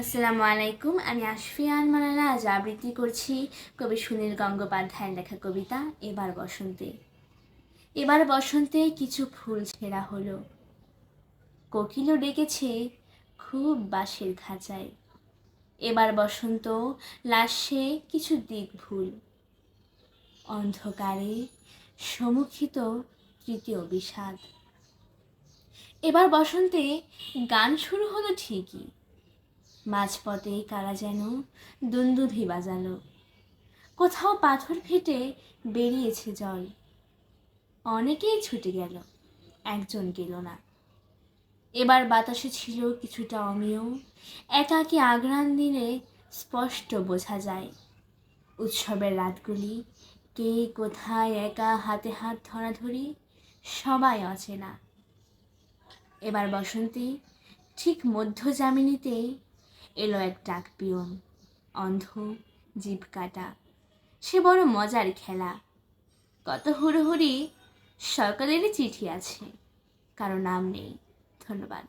আসসালামু আলাইকুম। আমি আশফিয়ান মালালা আজ আবৃত্তি করছি কবি সুনীল গঙ্গোপাধ্যায়ের লেখা কবিতা এবার বসন্তে। এবার বসন্তে কিছু ফুল ছেঁড়া হলো, কোকিলও ডেকেছে খুব বাঁশের খাঁচায়। এবার বসন্ত লাশে কিছু দিক ভুল, অন্ধকারে সম্মুখিত তৃতীয় বিষাদ। এবার বসন্তে গান শুরু হলো ঠিকই, মাঝপথে কারা যেন দুন্দুভি বাজালো। কোথাও পাথর ফেটে বেরিয়েছে জল, অনেকেই ছুটে গেল, একজন গেল না। এবার বাতাসে ছিল কিছুটা অমিয়, একাকী আঘ্রাণ দিলে স্পষ্ট বোঝা যায় উৎসবের রাতগুলি কে কোথায় একা হাতে হাত ধরাধরি, সবাই অচেনা। এবার বসন্তে ঠিক মধ্য যামিনীতে এলো এক ডাক পিয়ন, অন্ধ, জিভ কাটা। সে বড় মজার খেলা, কত হুড়োহুড়ি, সকালেরই চিঠি আছে, কারো নাম নেই। ধন্যবাদ।